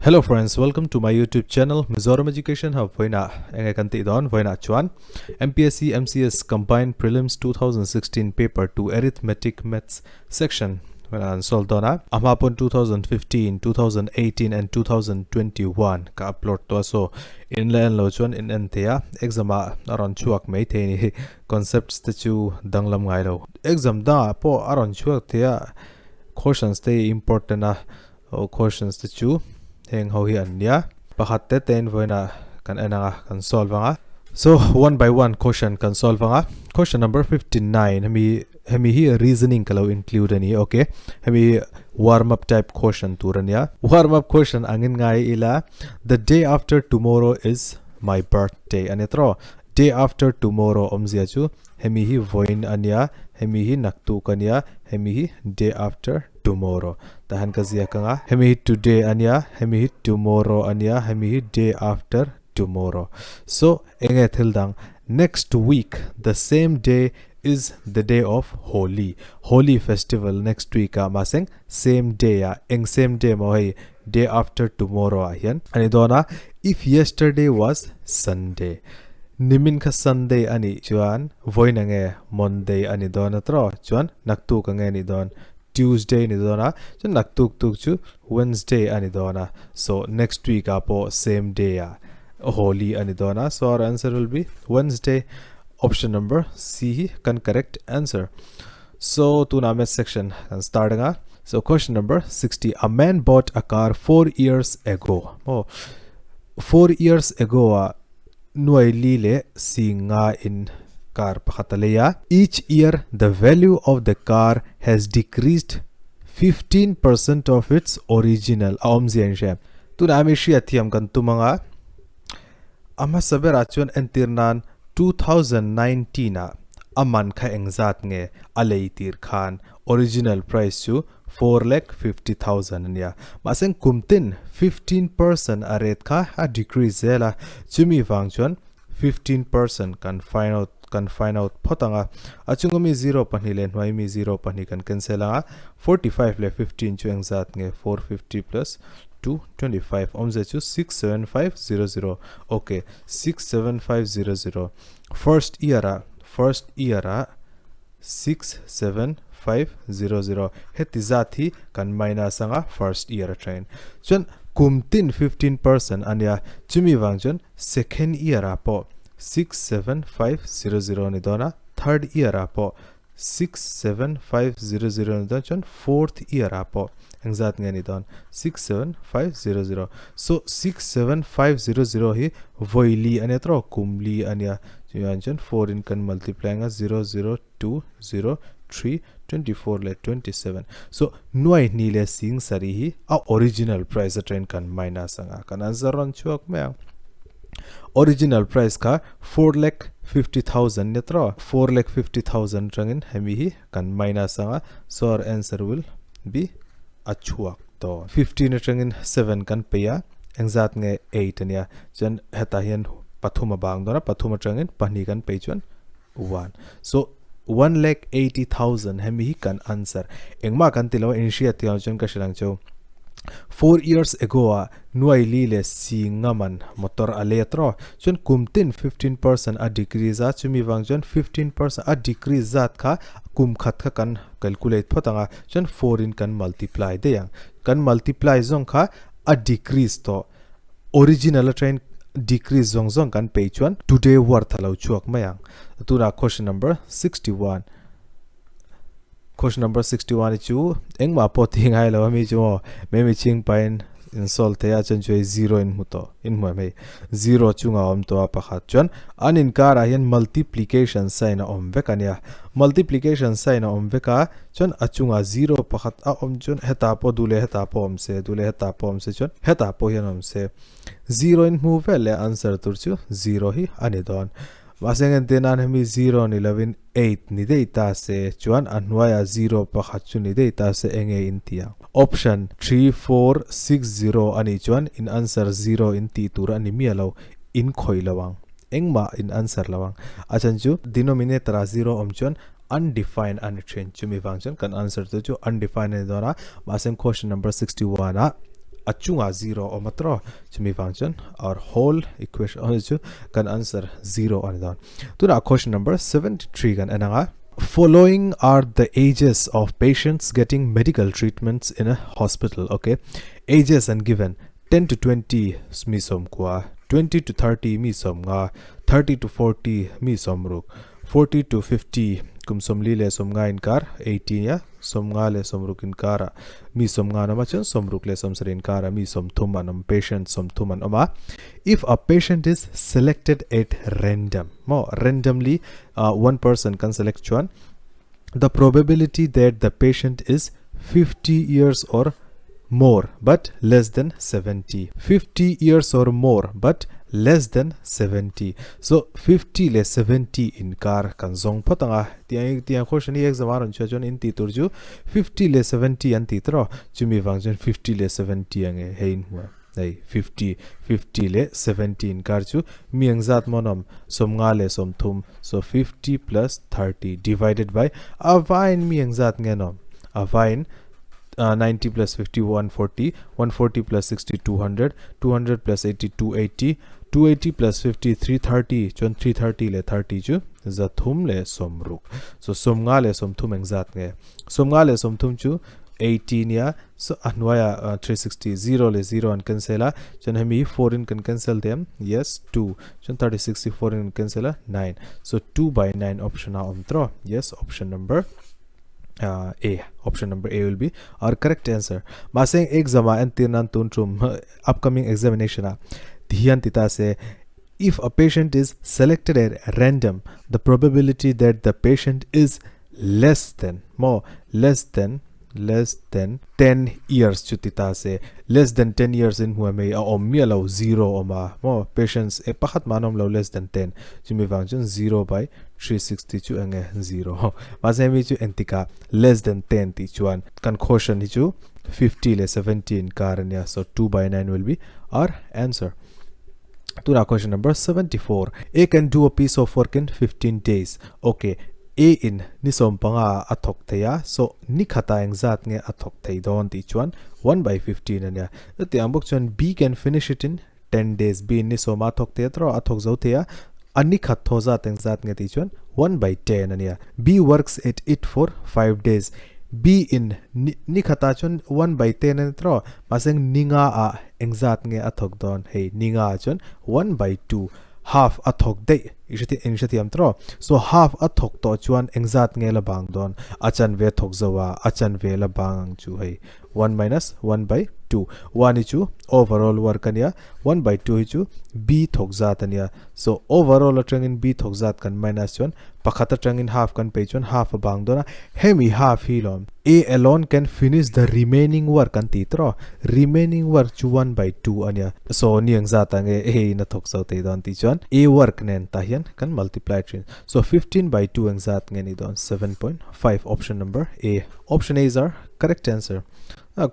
Hello friends, welcome to my YouTube channel MIZORAM Education Hub. Voina engakanti don voina chuan MPSC MCS Combined Prelims 2016 Paper 2 Arithmetic Maths section. When I solve dona amapon 2015, 2018 and 2021 ka upload to so in len lo chuan in entia exam aron chuak mai the concepts te chu danglam ngai lo exam da po aron chuak thea questions te important questions te chu heng ho hi ania pakhat te ten voina kan enanga kan solve anga so one by one question kan solve anga question number 59 hemi hi reasoning kalo include ani okay hemi warm up type question turania warm up question angin ngai ila the day after tomorrow is my birthday anetro day after tomorrow omzia chu hemi hi voin ania hemi hi naktu kania hemi hi day after tomorrow tahan kazia kanga hemi hi today ania hemi hi tomorrow ania hemi hi day after tomorrow so enge thildang next week the same day is the day of holy festival next week maseng same day eng same day mo hi day after tomorrow hian ani dona if yesterday was sunday nimin ka sunday ani chuan voinange monday ani dona tro chuan naktu ka nge ni don tuesday ni dona chuan naktuk tuk chu wednesday ani dona so next week apo same day holy ani dona so our answer will be wednesday option number C can correct answer so to na math section and starting so question number 60 a man bought a car 4 years ago 4 years ago nuai lile singa in car pakhataleya each year the value of the car has decreased 15% of its original omzianshe tuna amishi athiam kan tumanga ama sabera chon entirnan 2019 aman kha engzat nge aleitir khan original price chu 4,50,000 nia maseng kumtin 15% aret kha a decrease zela chumi wangchon 15% can find out photanga achungami 0 panhilen hoi mi 0 panhi kan cancel 45 le 15 chu engzat nge 450 plus 225 omze chu 67500 okay 67500 first year 67500 hetizathi kan minus anga first year train chon kumtin 15% ania chumi wangchon second year apo 67500 ni dona third year apo 67500 ni don chon fourth year apo engzat nge ni don 67500 so 67500 hi voili anetro kumli ania chuan 4 in kan multiply nga 00203 24 le 27 so nuai ni le sing sari hi a original price train kan minus anga kan answer ron chuak me original price ka 4,50,000 netro 4,50,000 rangin hemi hi kan minus anga so our answer will be achuak to 15 rangin 7 kan peya engzat nge 8 ania chen heta hian pathuma bang dona pathuma rangin pani kan pe chuan 1 so 1,80,000 hemi hi kan answer engma kan tilo initiate tiang chon ka shilang cho 4 years ago nuai li le singaman motor aletro chon kumtin 15% a decrease chumi wangjon 15% a decrease zat kha kum khat kha kan calculate photanga chon 4 in kan multiply de yang kan multiply zong kha a decrease to original train decrease zong kan pe chuan today worth alo chuak mayang tura question number 61 question number 61 chu engma po thing hai lo mi chu me mi ching pain in sol te a chen choi 0 in muto in mo me 0 chunga om to pakhat chon anin kara hian multiplication sign om vekania multiplication sign om veka chon achunga 0 pakhat a om chon heta po dule heta po om se chon heta po hian om se 0 in mu vele answer tur chu 0 hi ani don Maseng tenan hemi 0 ni 11 8 ni deita se chuan anwaya 0 pakhat chu ni deita se enge intia option 3460 ani chuan in answer 0 in ti tura ni mialo in khoilawang engma in answer lawang achan chu denominator 0 om chuan undefined and train chumi function kan answer to chu undefined ni dona maseng question number 61 achunga 0 or matro chumi function or whole equation can answer 0 on that. To the question number 73 kan ananga. Following are the ages of patients getting medical treatments in a hospital. Okay, ages and given 10 to 20 mi som kwa, 20 to 30 mi som nga, 30 to 40 mi som ruk, 40 to 50 kum som li le som nga inkar, 18 ya som nga le som ruk inkara, mi som nga nama chen som ruk le som sri inkara, mi som thuman am patient som thuman oma. If a patient is selected at random, randomly one person can select one, the probability that the patient is 50 years or more but less than 70, 50 years or more but less than 70. So 50 le 70 in car kan zong patanga tiang question ni exam aron chuan in ti turju 50 le 70 an ti tro chumi function 50 le 70 ange hein hua nei 50 le 17 kar chu miang zat monom som nga le som thum, so 50 plus 30 divided by avain miang zat ngenom avain 90 plus 50 140, 140 plus 60 200, 200 plus 80 280, 280 plus 50 330, 330 le 30 chu zathum le somruk. So somnga le somthum engzat nge, somnga le somthum chu 18 ya, so anwaya 360 0 le 0 and cancela chon hemi 4 in can cancel them, yes 2 chon 30 64 in cancela 9, so 2 by 9 option a omtro, yes option number A. Option number A will be our correct answer. Maseng exam and tirnan tuntrum upcoming examination dhiyan tita se, if a patient is selected at random, the probability that the patient is less than 10 years chutita se, less than 10 years in huame o mialo 0 oma mo patients e pakhat manom lo less than 10 chumi function 0 by 360 chu ange 0 masemi chu entika less than 10 ti chuan kan caution hi chu 50 le 17 karanya, so 2 by 9 will be our answer. To our question number 74. A can do a piece of work in 15 days. Okay, A in nisom panga athok theya, so nikhata engzat nge athok thei don ti chuan 1 by 15 ania. Ati ambok chuan B can finish it in 10 days. B nisom athok the tro athok zo theya anikhat thoza tengzat nge ti chuan 1 by 10 ania. B works at it for 5 days. B in nikhata chuan 1 by 10 an tro maseng ninga a engzat nge athok don, hey ninga chuan 1 by 2 half athok de ishati amtro, so half athok to chuan engzat nge la bang don achan ve thok zawa achan ve la bang chu hey 1 minus 1 by 2 1 chu overall work ania, 1 by 2 chu B thok zat ania, so overall atang in B thok zat kan minus chuan pakhat atang in half kan pe chuan half bang dona hemi half hilon. A alone can finish the remaining work kan ti tro, remaining work chu 1 by 2 ania, so niang zat ange e na thok zo te don ti chuan A work nen ta hian kan multiply trin, so 15 by 2 engzat nge ni don 7.5. Option number A. Option A is our correct answer.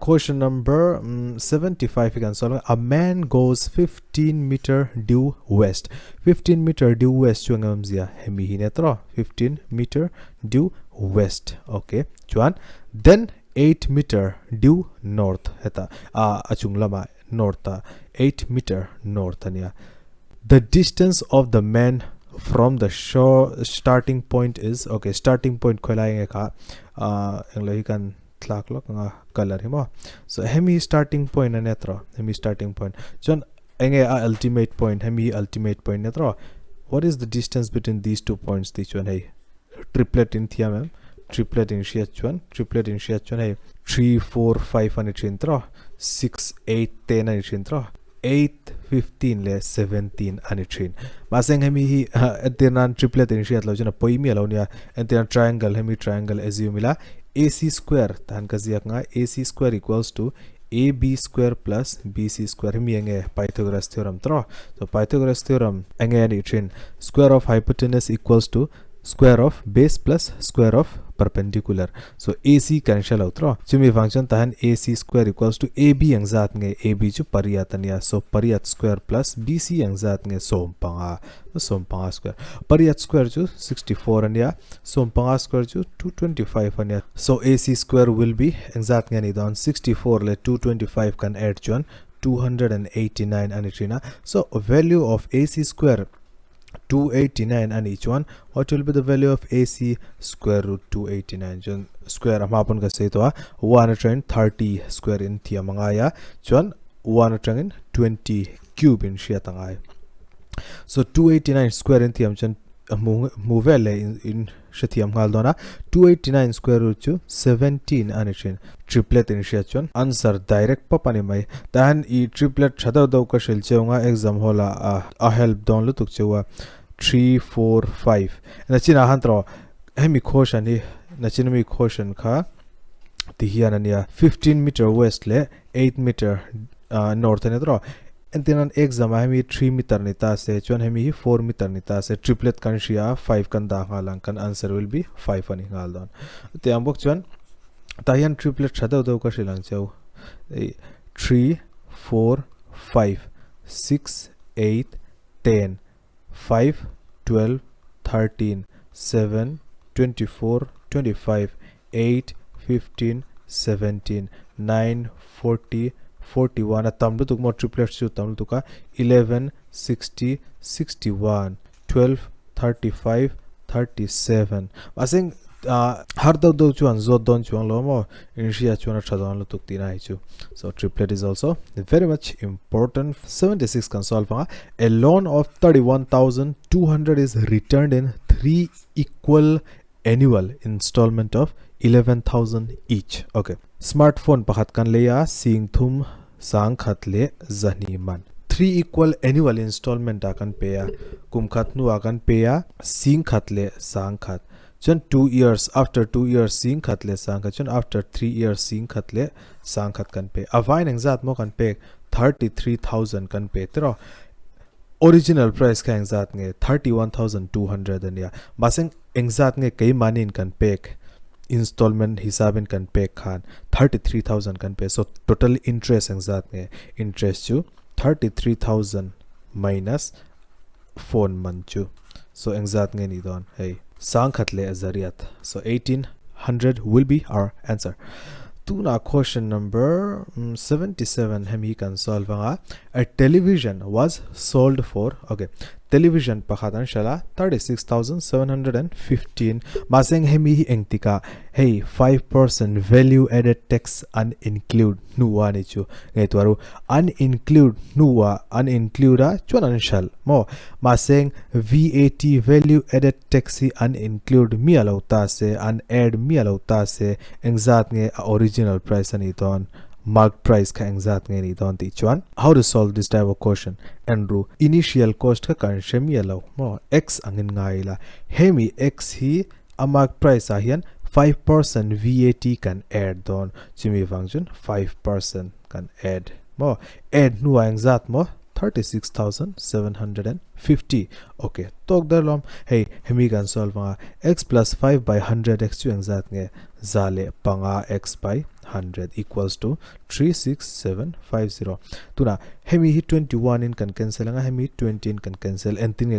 Question number 75 you can solve. A man goes 15 meter due west. 15 meter due west chuan zia hemi hinetro 15 meter due west. Okay chuan then 8 meter due north heta achung lama north 8 meter north ania. The distance of the man from the shore starting point is, okay, starting point kholainge kha englo kan clock nga color himo, so hemi starting point anetro hemi starting point chon enge ultimate point hemi ultimate point netro. What is the distance between these 2 points ti chon hey triplet in thiam triplet in shia chuan hey 3 4 5 ani chintro 6 8 10 ani chintro 8 15 le 17 ani thin maseng hemi hi atinan triplet in shia lo jana poimi alonia atinan triangle hemi triangle assume AC square tan kaziak nga AC square equals to AB square plus BC square hemi enge Pythagoras theorem tro, so Pythagoras theorem enge ni thin square of hypotenuse equals to square of base plus square of perpendicular so AC cancel out ro chumi function tahan AC square equals to AB ang zat nge AB chu pariyat ania so pariyat square plus BC ang zat nge sompanga square pariyat square chu 64 ania sompanga square chu 225 ania so AC square will be ang zat nge ni don 64 le 225 can add chuan 289 anitrina so value of AC square 289 and each one what will be the value of AC square root 289 jon square amapon ka say to 130 square in thia mangaya jon 120 cube in shia tangai so 289 square in thiam jon move in shathiam ngal dona 289 square root to 17 anichin triplet in shachon answer direct papani mai tan e triplet chadaw daw ka shil cheunga exam hola a help don lu tuk chewa 3 4 5 na china hantro hemi khoshani na chinmi khoshan kha ti hianania 15 meter west le 8 meter north ne dro and then an exam hemi 3 meter nita se chon hemi 4 meter nita se triplet kan shia 5 kan da halang kan answer will be 5 ani ngal don te ambok chon tayan triplet chadaw daw ka shilang cheu 3 4 5 6 8 10 5 12 13 7 24 25 8 15 17 9 40 41 tamlu tuk mo triplets chu tamlu tuka 11 60 61 12 35 37 asing har daw chuan zot don chuan lo mo inshia chuan thadon lu tuk tina hi chu so triplet is also very much important 76 can solve a loan of 31200 is returned in 3 equal annual installment of 11,000 each okay smartphone pakhat kan leya sing thum sang khat le zani man 3 equal annual installment akan peya kum khat nu akan peya sing khat le sang khat chon 2 years after 2 years sing khat le sang khat chon after 3 years sing khat le sang khat kan pe avain engzat mo kan pe 33000 kan pe tro original price ka engzat nge 31200 ania baseng engzat nge kei manin kan pek installment hisabin kan pay khan 33000 kan pay so total interest engzat nge interest chu 33000 minus phone man chu so engzat nge ni don hey sang khatle azariat so 1800 will be our answer tuna question number 77 hemi can solve a television was sold for okay television pakhadan shala 36715 maseng hemi engtika hey 5% value added tax uninclude nuwa ni chu ngetwaru uninclude chuan shal mo maseng VAT value added tax uninclude mi alauta se unadd mi alauta se engzat nge original price ani ton marked price ka engzat nge ni don ti chuan how to solve this type of question andrew initial cost ka kan shemi alo mo x angin ngaila hemi x hi a marked price a hian 5% VAT can add don chimi function 5% can add mo add nu engzat mo 36750 okay tok darlom hey hemi kan solve x plus 5 by 100 x chu engzat nge zale panga x by 100 equals to 36750 tuna hemi hi 21 in kan cancel anga hemi 20 in kan cancel entin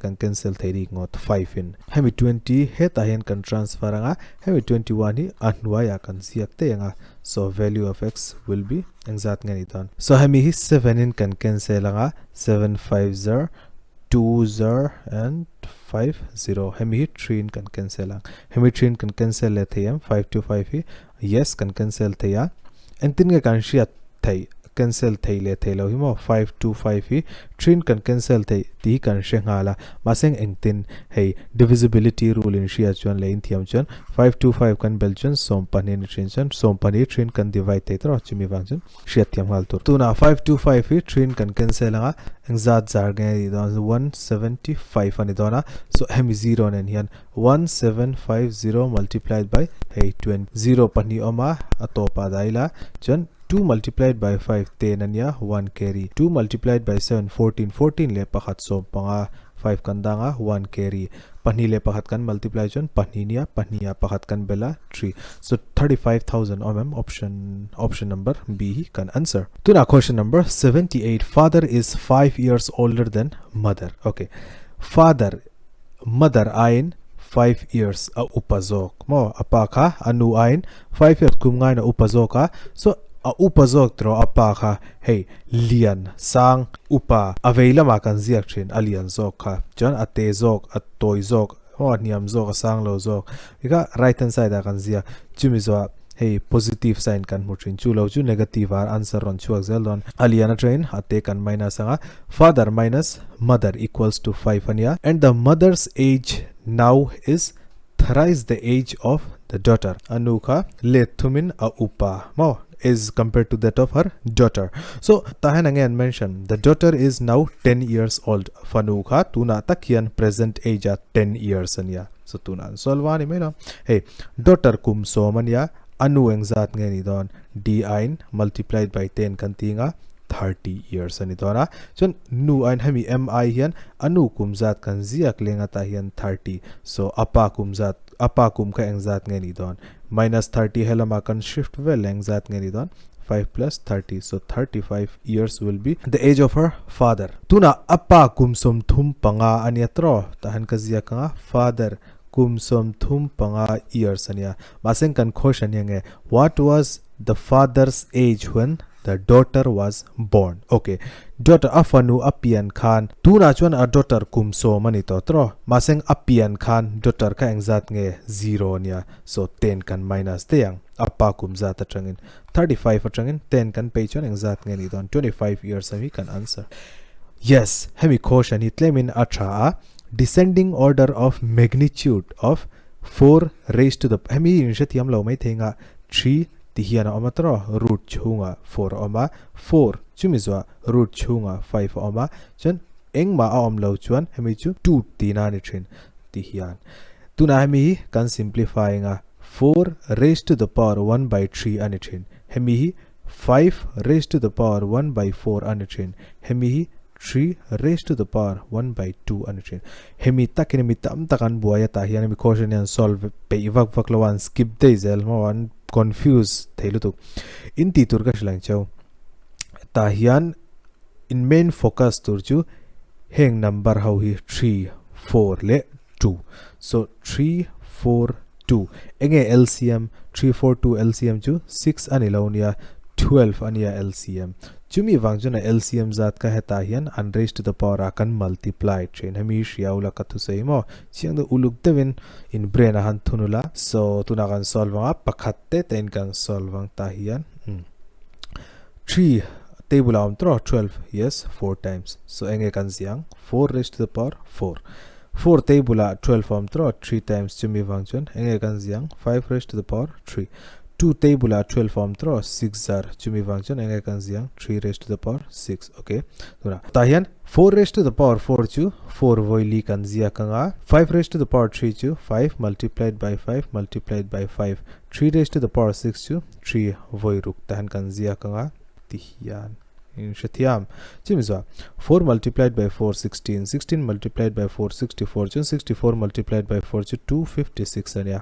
kan cancel theri ngot 5 in hemi 20 heta hen kan transfer anga hemi 21 hi anwa ya kan siak te anga so value of x will be exact ngani ton so hemi hi 7 in kan cancel anga 750 2 and 50 hemi 3 in kan cancel hemi 3 in kan cancel le thayam 5 to 5 hi yes kan cancel thaya entin ga kan shia thai cancel thai le thelo hi mo 5 to 5 hi 3 kan cancel thai ti kan shengala maseng engtin hey divisibility rule in shia chuan le in thiam chuan 5 to 5 kan bel chuan som pani ni trin chuan som pani 3 kan divide thai tro chimi wang chuan shia thiam hal tur tuna 5 to 5 hi 3 kan cancel anga engzat jar ge don 175 ani dona so hemi 0 nen hian 1750 multiplied by 820 0 pani oma atopa daila chuan 2 multiplied by 5 10 ania 1 carry 2 multiplied by 7 14 14 le pakhat som panga 5 kandanga 1 carry pani le pakhat kan multiply chon paninia pakhat kan bela 3 so 35,000 option number B kan answer. Tuna question number 78. Father is 5 years older than mother. Okay, father mother ain 5 years a upazok mo apaka anu ain 5 years kumngai na upazoka so a upazok tro apaka hey lian sang upa aveila ma kan ziak thin alian zok kha jon ate zok atoi zok o niam zok sang lo zok ika right hand side a kan zia chumizo hey positive sign kan mutrin chu lo chu negative ar answer ron chuak zelon aliana train ate kan minus anga father minus mother equals to 5 ania and the mother's age now is thrice the age of the daughter anuka lethumin a upa mo is compared to that of her daughter. So tahan again mention the daughter is now 10 years old fanuka tuna takian present age at 10 years ania so tuna solvani mela hey daughter kum so mania anu engzat ngeni don d ain multiplied by 10 kan tinga 30 years ani dona chon nu ain hemi mi hian anu kumzat kan ziak lenga ta hian 30 so apa kum ka engzat ngeni don minus 30 helama kan shift vel engzat ngeni don 5 plus 30 so 35 years will be the age of her father. Tuna apa kumsom thum panga aniatro tahan ka ziaka father kumsom thum panga years ania maseng kan question yange what was the father's age when the daughter was born. Okay, daughter afanu apian khan tuna chuan a daughter kumso mani to tro maseng apian khan daughter ka engzat nge 0 nia so 10 kan minus te yang apa kumza ta changin 35 atangin 10 kan pe chuan engzat nge ni don 25 years ami kan answer. Yes, hemi question it claim in acha descending order of magnitude of 4 raised to the hemi initiatiam lo mai thenga 3 tihiana omatro root chunga 4 oma 4 chumizwa root chunga 5 oma chen engma om lo chuan hemi chu 2 tina ni thin tihian tuna hemi kan simplifying 4 raised to the power 1 by 3 ani thin hemi 5 raised to the power 1 by 4 ani thin hemi 3 raised to the power 1 by 2 ani thin hemi takin mi tam takan buaya ta hian mi question yan solve pe ivak vaklawan skip deizel mo an confuse theilutu in ti tur ka shlang chau ta hian in main focus tur chu heng number how hi 3 4 le 2 so 3 4 2 enge LCM 3 4 2 LCM chu 6 ani launia 12 ania LCM chumi wangjuna LCM zat ka heta hian unraised to the power akan multiply train hemi shiaula ka thu seimo chiang do uluk devin in brain han thunula so tuna kan solve nga pakhatte ten kan solve ta hian 3 table am tro 12 yes 4 times so enge kan siang 4 raised to the power 4 table 12 am tro 3 times chumi wangchun enge kan siang 5 raised to the power 3 2 table 12 form throw 6 are chumi function enge kan siang 3 raised to the power 6 okay tura tahian 4 raised to the power 4 chu 4 voili kan zia kanga 5 raised to the power 3 chu 5 multiplied by 5 multiplied by 5 3 raised to the power 6 chu 3 voi ruk tan kan zia kanga tihian in shathiam chimza 4 multiplied by 4 16 16 multiplied by 4 64 chu 64 multiplied by 4 chu 256 ania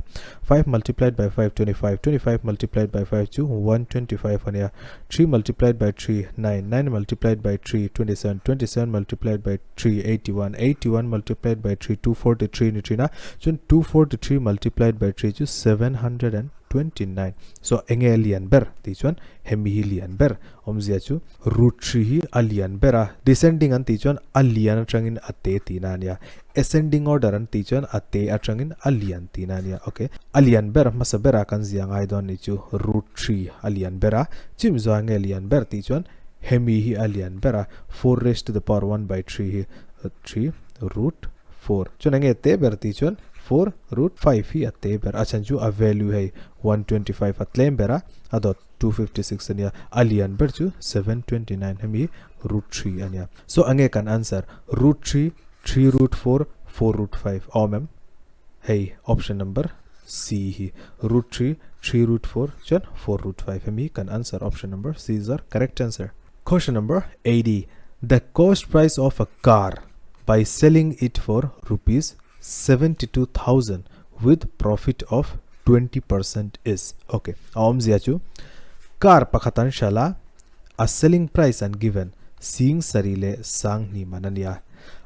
5 multiplied by 5 25 25 multiplied by 5 chu 125 ania 3 multiplied by 3 9 9 multiplied by 3 27 27 multiplied by 3 81 81 multiplied by 3 243 nitrina chu 243 multiplied by 3 chu 729 so engelian ber ti chuan hemilian ber omzia chu root 3 hi alian bera descending an ti chuan alian atangin ate tinania ascending order an ti chuan ate atangin alian tinania okay alian ber masabera kan ziang ai don ni chu root 3 alian bera chim zo engelian ber ti chuan hemi hi alian bera 4 raised to the power 1 by 3 hi 3 root 4 chun enge te ber ti chuan 4 root 5 hi ate ber achan chu a value hai 125 atlem bera adot 256 ania alian ber chu 729 hemi root 3 ania so ange kan answer root 3 3 root 4 4 root 5 mem hey option number C hi root 3 3 root 4 chan 4 root 5 hemi kan answer option number C is our correct answer. Question number 80. The cost price of a car by selling it for rupees 72,000 with profit of 20% is. Okay, ziachu car pakhatan shala a selling price and given seeing sarile sang ni manania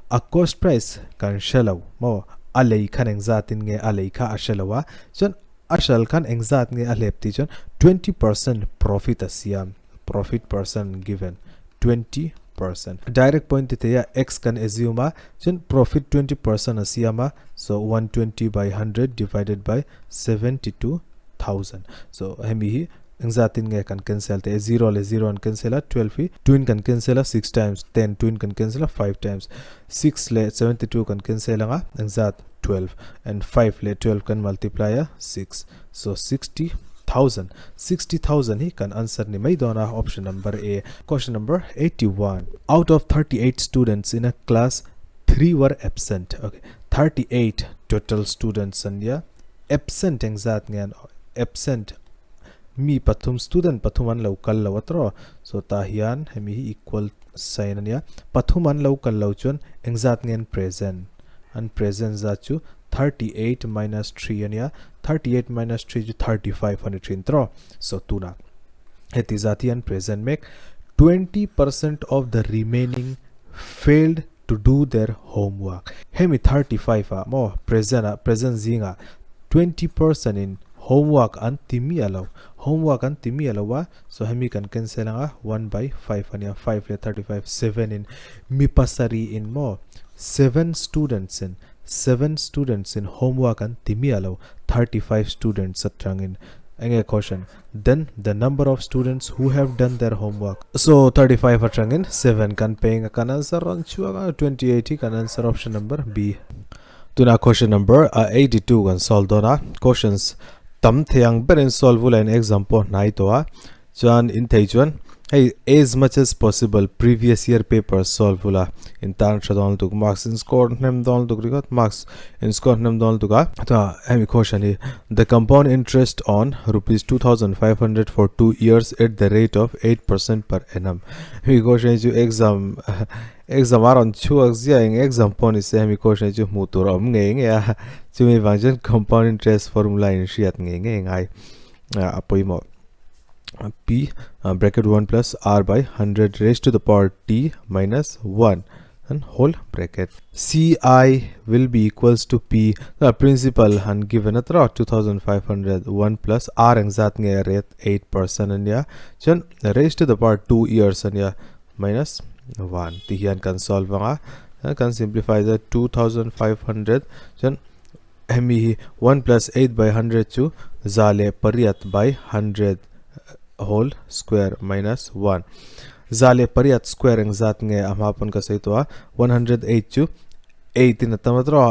a cost price kan shalaw mo alei khan engzatin nge alei kha ashalawa chon ashal khan engzat nge alepti chon 20% profit asiam profit person given 20%. Direct point ite x can assume chon profit 20% asiama, so 120 by 100 divided by 72,000. So hemi engzatin nge kan cancel te 0 le 0 and cancel 12 twin kan cancel 6 times 10 twin kan cancel 5 times 6 le 72 kan cancel nga engzat 12 and 5 le 12 kan multiply 6, so 60,000 he can answer ni may dona option number A. Question number 81. Out of 38 students in a class, 3 were absent. Okay, 38 total students and yeah, absent engzat ngan absent mi pathum student pathuman local lawatro, so tahian hemi equal sign and yeah, pathuman local lauchon engzat ngan present and present zachu 38 minus 3 and yeah, 38 minus 3 is 35 on the intro. So tuna hetizati and present make 20% of the remaining failed to do their homework. Hemi 35 more present zinga 20% in homework and timi allow homework and timi allow, so hemi can cancel 1 by 5 and yeah, 5 le 35 7 in mipasari in more 7 students in homework and timi allow 35 students at in a caution. Then the number of students who have done their homework, so 35 at in 7 can paying a can answer on 2080 can answer option number B. Tuna question number 82 and solve dona questions tam theang berin solve an example naitoa John in Taijuan. Hey, as much as possible previous year papers solve vula in tan shadon to marks in score nem don to got marks in score nem don to ga ta hemi question the compound interest on rupees 2,500 for 2 years at the rate of 8% per annum. Hemi question you exam aron chuak in exam pon is hemi question you muturam ngeng ya chumi wangjan compound interest formula in shiat ngeng ai apoimo P bracket 1 plus R by 100 raised to the power T minus 1 and whole bracket. CI will be equals to P, the principal and given at 2,500 1 plus R exact rate 8% and yeah, then raised to the power 2 years and yeah, minus 1. Tihian can solve can simplify the 2,500 then hemi 1 plus 8 by 100 to zale pariyat by 100 whole square minus 1 zale pariyat square engzat nge amapon ka saitwa 108 chu 8 in tamatro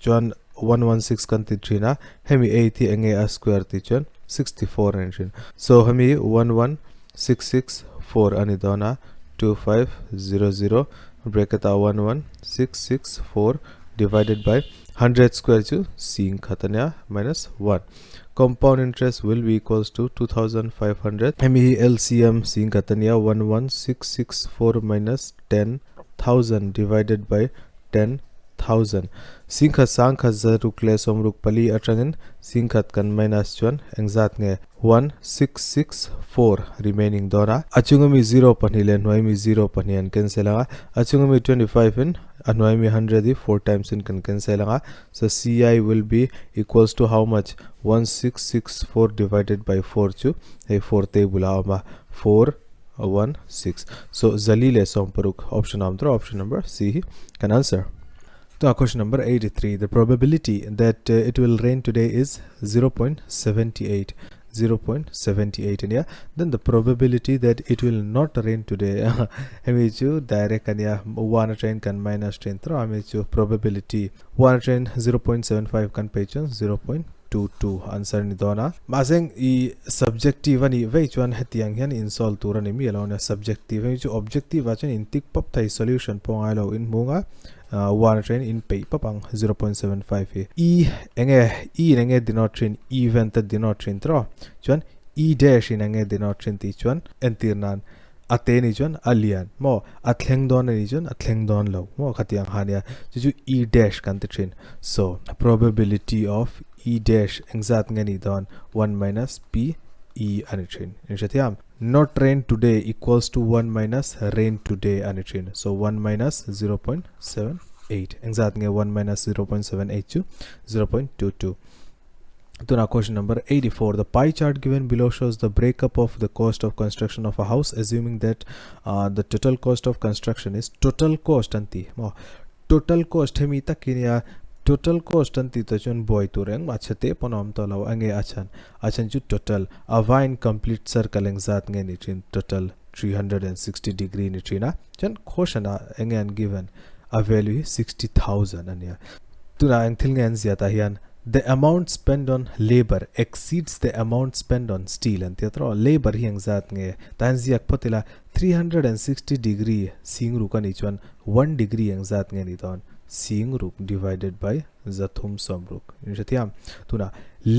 chon 116 kan ti trina hemi 80 enge a square ti chon 64 engine, so hemi 11664 anidona 2500 bracket 11664 divided by 100 square chu sin khatanya minus 1. Compound interest will be equals to 2,500. Hemi LCM sin katanya 11664 minus 10,000 divided by 10,000. Sinkhat sangkhat zarukle somruk pali atrangin sinkhat kan minus 1 engzat nge 1664 remaining dora achungami 0 panile noimi 0 panian cancel achungami 25 in annoymi 100 4 times in can cancel so CI will be equals to how much 1664 divided by 4 chu a 4 table 416, so zalile somparuk option option number C can answer. To question number 83, the probability that it will rain today is 0.78 and yeah, then the probability that it will not rain today amichu direct and yeah, one train can minus train through amichu probability one train 0.75 can page 0.22 answer ni dona maseng I subjective ani which one hetiang hian in solve turani mi alone subjective amichu objective achon in tick pop thai solution pong alo in munga one train in pay papang 0.75 enge denote event denote tro chuan e dash in enge denote ti chuan entirnan ate ni chon alian mo athleng don ni chon athleng don lo mo khatiang hania chu e dash kan te thin so probability of e dash engzat ngani don 1 minus p e ani thin inshatiam not rain today equals to 1 minus rain today ani thin so 1 minus 0.78 engzat nge 1 minus 0.78 to 0.22. To now question number 84. The pie chart given below shows the breakup of the cost of construction of a house, assuming that the total cost of construction is total cost anti. Total cost hemi takinia total cost anti to chun boy to reng machate ponom to law ange achan chu total ava incomplete circle engzat nge ni chin total 360 degree ni china chan question ange given a value 60,000 ania. To now until nge anziata hian the amount spent on labor exceeds the amount spent on steel and theatro labor hi engzat nge tanziak potila 360 degree sing ru kan ichwan 1 degree engzat nge ni don sing ru divided by zathum somruk injatiam tuna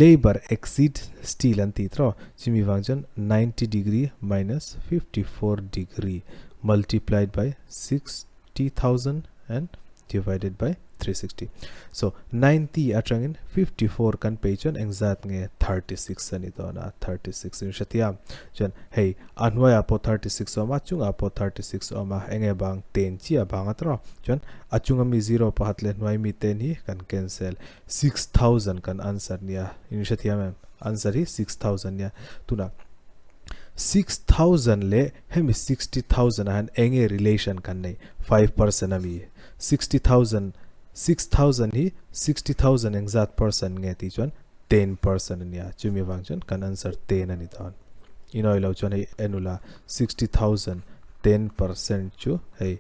labor exceeds steel and theatro chimi wangjan 90 degree minus 54 degree multiplied by 60,000 and divided by 360. So 90 atrangin 54 kan page exact nge 36 ani dona 36 in shatiam jan hey anwaya po 36 oma chung apo 36 oma enge bang 10 chi abang atro jan achunga mi 0 pa hatle noi mi 10 hi kan cancel 6000 kan answer nia in shatiam answer hi 6000 nia tuna 6000 le hemi 60000 and enge relation kan nei 5% ami 60,000 hi 60,000 exact person nge ti chon 10% nia chumi wangchon kan answer 10 ani don inoi lo chon hey enula 60,000 10% chu hey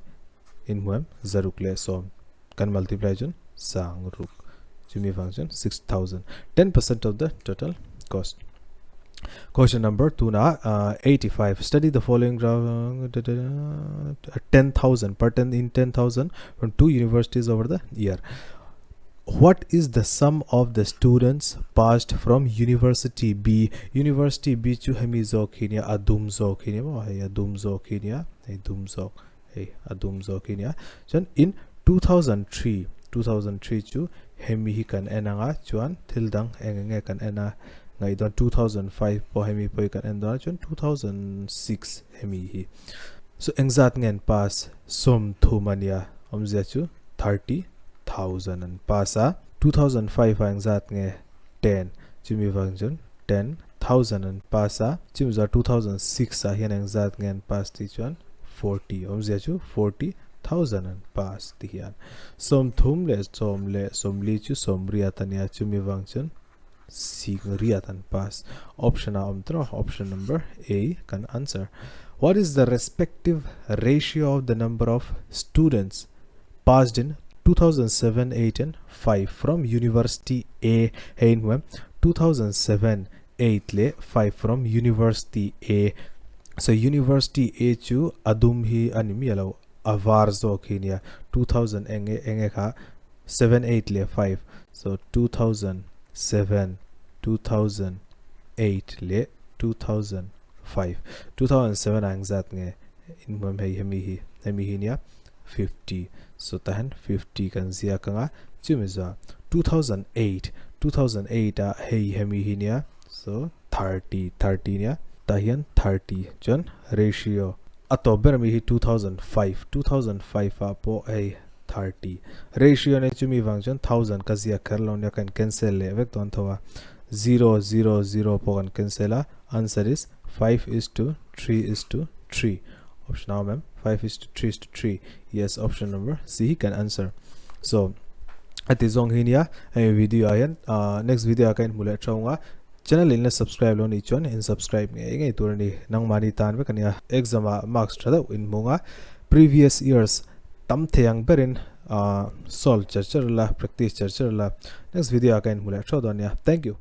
in muam zaruk le som kan multiply chon sang ruk chumi wangchon 6,000 10% of the total cost. Question number 2 na 85. Study the following 10,000 per 10 in 10,000 from 2 universities over the year. What is the sum of the students passed from university B? University B chu hemi zokinia adum zokinia mo hey adum zokinia hey dum zok hey adum zokinia jan in 2003 chu hemi hi kan enanga chuan thildang engenge kan ena ngai don 2005 po hemi poi kan enda chon 2006 hemi hi so engzat ngen pass som thumania omzia chu 30,000 and passa 2005 engzat nge 10 chimi wangjon 10,000 and passa chimza 2006 a hian engzat ngen pass ti chon 40 omzia chu 40,000 and pass ti hian som thum le somli chu somria tania chumi wangjon Sigriat and pass option option number A can answer. What is the respective ratio of the number of students passed in 2007, 8 and 5 from university A in 2007, 8 le 5 from university A. So university A chu adum hi animi alo avar zo kinia 2000 enge kha 7 8 le 5 so 2007 2008 le 2005 2007 angzat nge in mom hemi hi nia 50 so tahan 50 kan zia kanga chimiza 2008 a hemi hi nia so 30 nia tahian 30 jon ratio atober mi hi 2005 a po ai 30 ratio ne chumi wangjon 1000 ka zia karlo ne kan cancel le vek ton thowa 0 po kan cancel answer is 5:3:3 option now ma'am 5:3:3 yes option number C can answer so ati zong hinia video ayan next video akan mula chawnga channel in subscribe lo ni chon in subscribe nge turani nang mani tan be kania exam marks thada in monga previous years tam theyang berin solve charger la practice charger la next video akan mula chaw donia thank you.